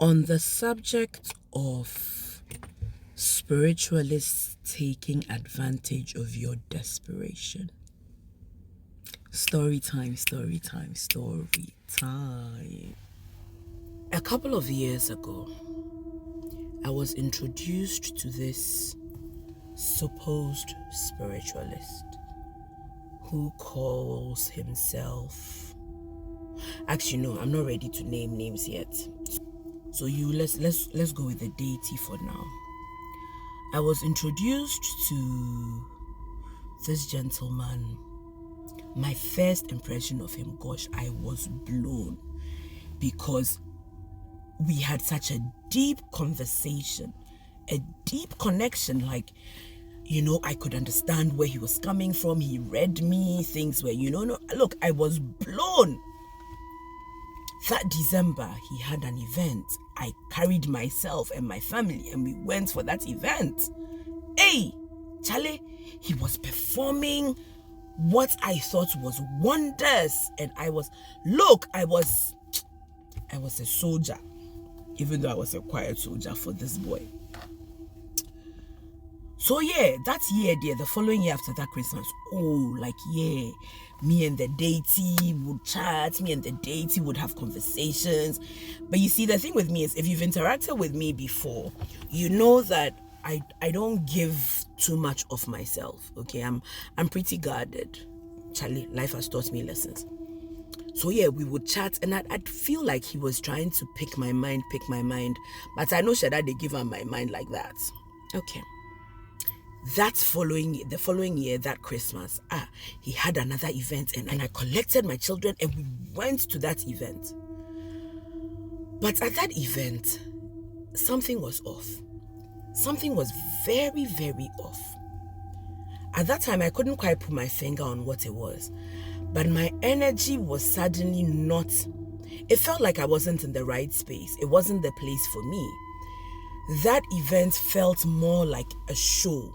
On the subject of spiritualists taking advantage of your desperation. Story time, story time, story time. A couple of years ago, I was introduced to this supposed spiritualist who calls himself... Actually, no, I'm not ready to name names yet. So let's go with the deity for now. I was introduced to this gentleman. My first impression of him, gosh, I was blown because we had such a deep conversation, a deep connection. Like, I could understand where he was coming from. He read me, things where, no, look, I was blown. That December, he had an event. I carried myself and my family and we went for that event. Hey, Charlie, he was performing what I thought was wonders. And I was a soldier, even though I was a quiet soldier for this boy. So yeah, that year there, the following year after that Christmas, me and the deity would chat, me and the deity would have conversations. But you see, the thing with me is, if you've interacted with me before, you know that I don't give too much of myself, okay? I'm pretty guarded. Charlie, life has taught me lessons. So yeah, we would chat and I'd feel like he was trying to pick my mind. But I know Shada, they give her my mind like that. Okay. The following year, that Christmas, he had another event and I collected my children and we went to that event. But at that event, something was off. Something was very, very off. At that time, I couldn't quite put my finger on what it was. But my energy was suddenly not... It felt like I wasn't in the right space. It wasn't the place for me. That event felt more like a show.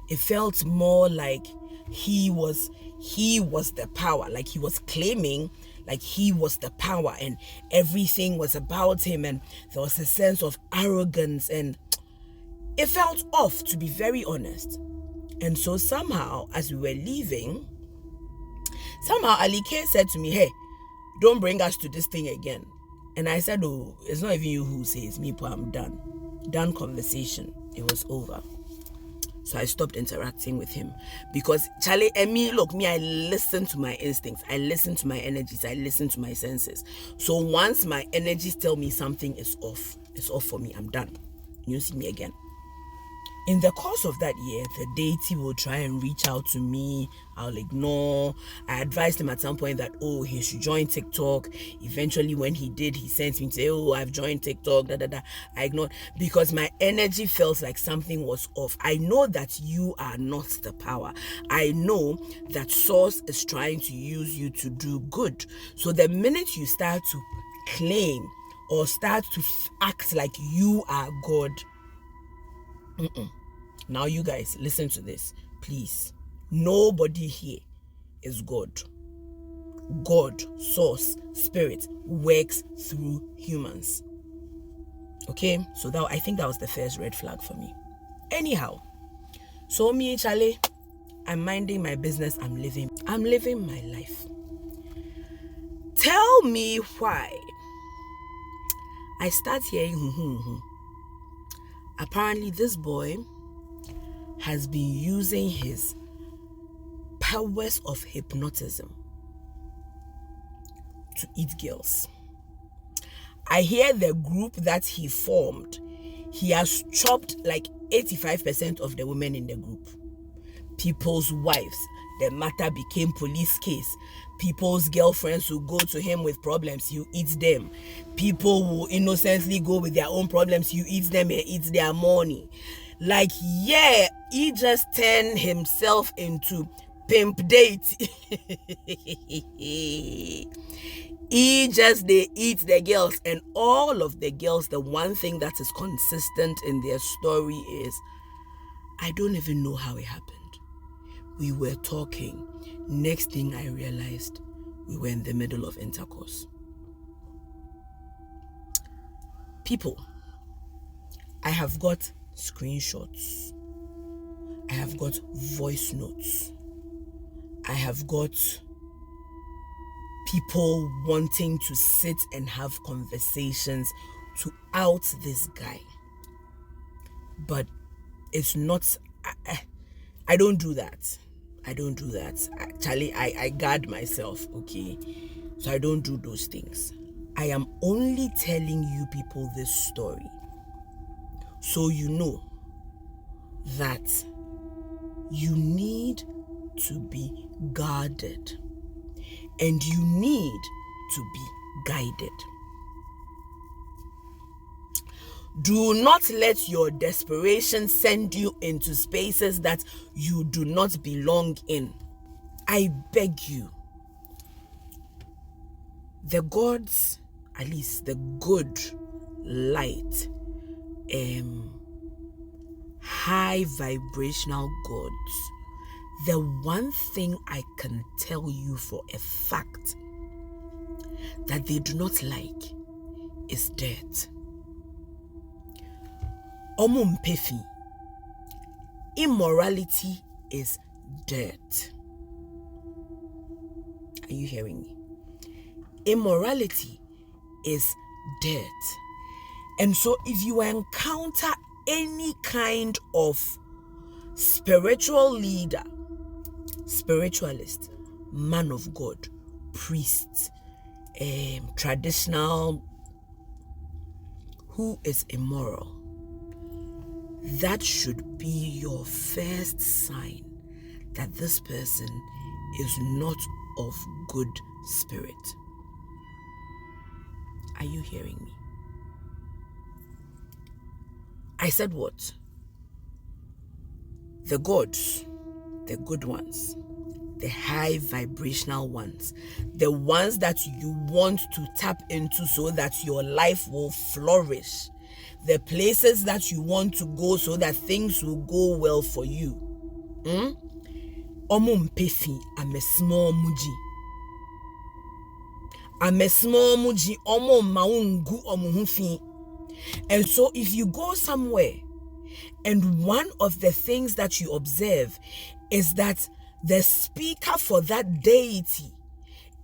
It felt more like he was the power, like he was claiming like he was the power and everything was about him, and there was a sense of arrogance and it felt off, to be very honest. And so somehow, as we were leaving, Ali K said to me, "Hey, don't bring us to this thing again." And I said, "Oh, it's not even you who says me, but I'm done. Done conversation. It was over." So I stopped interacting with him because Charlie and me, I listen to my instincts. I listen to my energies. I listen to my senses. So once my energies tell me something is off, it's off for me. I'm done. You see me again. In the course of that year, the deity will try and reach out to me. I'll ignore. I advised him at some point that, he should join TikTok. Eventually, when he did, he sent me to say, I've joined TikTok, I ignored because my energy felt like something was off. I know that you are not the power. I know that Source is trying to use you to do good. So the minute you start to claim or start to act like you are God, now you guys, listen to this, please. Nobody here is God. God, Source, Spirit works through humans. Okay, so I think that was the first red flag for me. Anyhow, so me, Charlie, I'm minding my business. I'm living my life. Tell me why I start hearing Apparently this boy has been using his powers of hypnotism to eat girls. I hear the group that he formed, he has chopped like 85% of the women in the group. People's wives. The matter became police case. People's girlfriends who go to him with problems, you eat them. People who innocently go with their own problems, you eat them and eat their money. Like, yeah, he just turned himself into pimp date. They eat the girls, and all of the girls, the one thing that is consistent in their story is, I don't even know how it happened. We were talking. Next thing I realized, we were in the middle of intercourse. People, I have got screenshots. I have got voice notes. I have got people wanting to sit and have conversations to out this guy. But it's not, I don't do that. I don't do that. Charlie, I guard myself, okay? So I don't do those things. I am only telling you people this story so you know that you need to be guarded and you need to be guided. Do not let your desperation send you into spaces that you do not belong in. I beg you. The gods, at least the good light, high vibrational gods, the one thing I can tell you for a fact that they do not like is death. Omumpefi. Immorality is death. Are you hearing me? Immorality is death. And so if you encounter any kind of spiritual leader, spiritualist, man of God, priest, traditional, who is immoral, that should be your first sign that this person is not of good spirit. Are you hearing me? I said what? The gods, the good ones, the high vibrational ones, the ones that you want to tap into so that your life will flourish, the places that you want to go so that things will go well for you. Omumpefi, I'm a small muji. I'm a small muji, omo maungu omuhufi. And so if you go somewhere and one of the things that you observe is that the speaker for that deity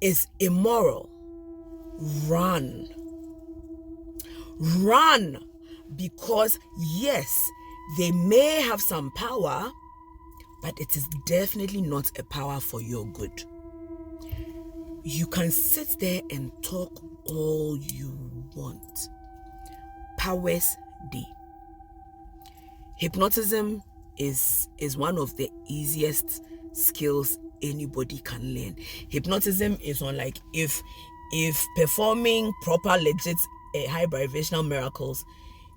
is immoral, run. Run, because yes, they may have some power, but it is definitely not a power for your good. You can sit there and talk all you want. Powers day. Hypnotism is one of the easiest skills anybody can learn. Hypnotism is on, like, if performing proper legit high vibrational miracles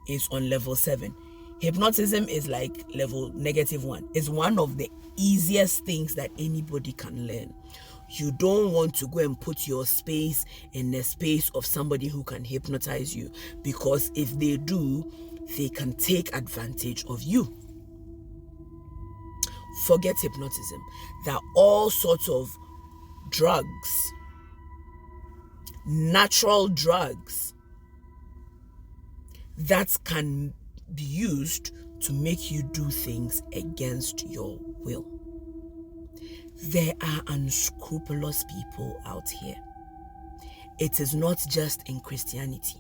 is on level 7, hypnotism is like level -1. It's one of the easiest things that anybody can learn. You don't want to go and put your space in the space of somebody who can hypnotize you, because if they do, they can take advantage of you. Forget hypnotism. There are all sorts of drugs, natural drugs, that can be used to make you do things against your will. There are unscrupulous people out here. It is not just in Christianity.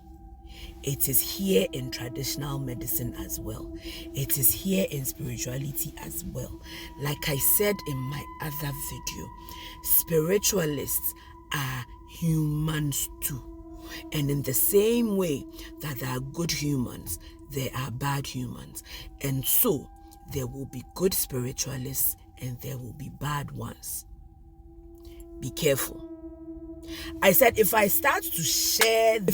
It is here in traditional medicine as well. It is here in spirituality as well. Like I said in my other video, spiritualists are humans too. And in the same way that there are good humans, there are bad humans. And so there will be good spiritualists and there will be bad ones. Be careful. I said if I start to share the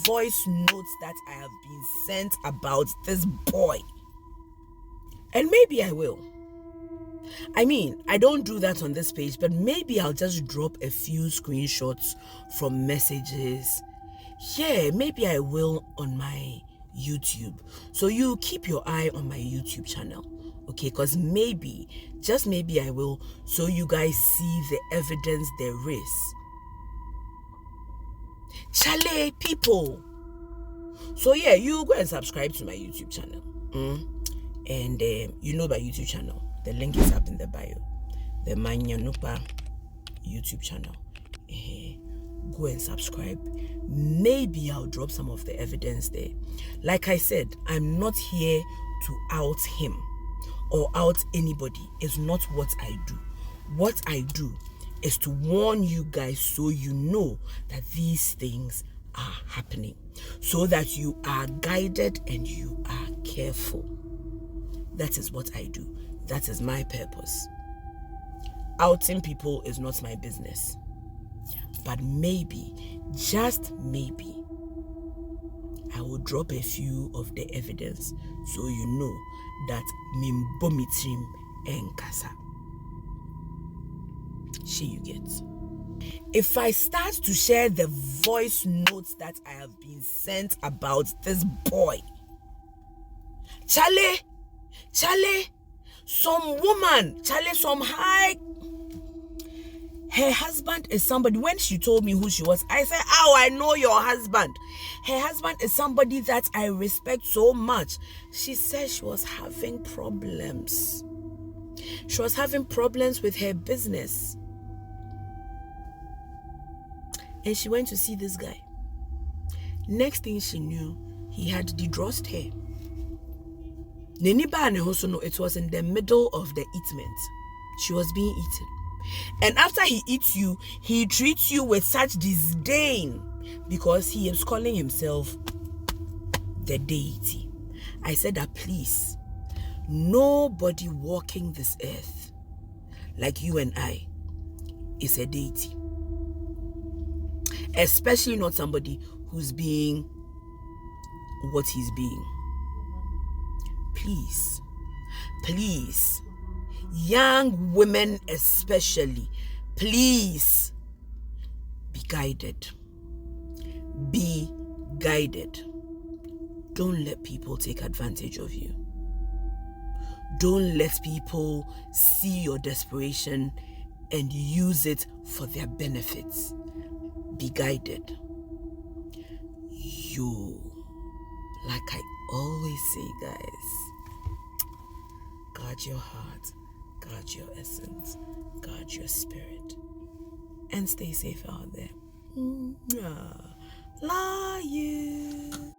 voice notes that I have been sent about this boy, and maybe I will. I mean, I don't do that on this page, but maybe I'll just drop a few screenshots from messages. Yeah, maybe I will on my YouTube. So you keep your eye on my YouTube channel, okay? Because maybe, just maybe I will, so you guys see the evidence there is. Chale, people, So yeah, you go and subscribe to my YouTube channel. And you know my YouTube channel. The link is up in the bio. The Manyanupa YouTube channel. Go and subscribe. Maybe I'll drop some of the evidence there. Like I said, I'm not here to out him or out anybody. It's not what I do. What I do is to warn you guys so you know that these things are happening, so that you are guided and you are careful. That is what I do. That is my purpose. Outing people is not my business. But maybe, just maybe, I will drop a few of the evidence so you know that mimbomitrim enkasa. She you get. If I start to share the voice notes that I have been sent about this boy, Charlie, some woman, some high. Her husband is somebody. When she told me who she was, I said, oh, I know your husband. Her husband is somebody that I respect so much. She said she was having problems. She was having problems with her business. And she went to see this guy. Next thing she knew, he had dedrossed her. It was in the middle of the eatment. She was being eaten. And after he eats you, he treats you with such disdain because he is calling himself the deity. I said that please, nobody walking this earth like you and I is a deity. Especially not somebody who's being what he's being. Please, young women especially, please be guided. Be guided. Don't let people take advantage of you. Don't let people see your desperation and use it for their benefits. Be guided. Like I always say, guys, guard your heart, guard your essence, guard your spirit, and stay safe out there. Love you.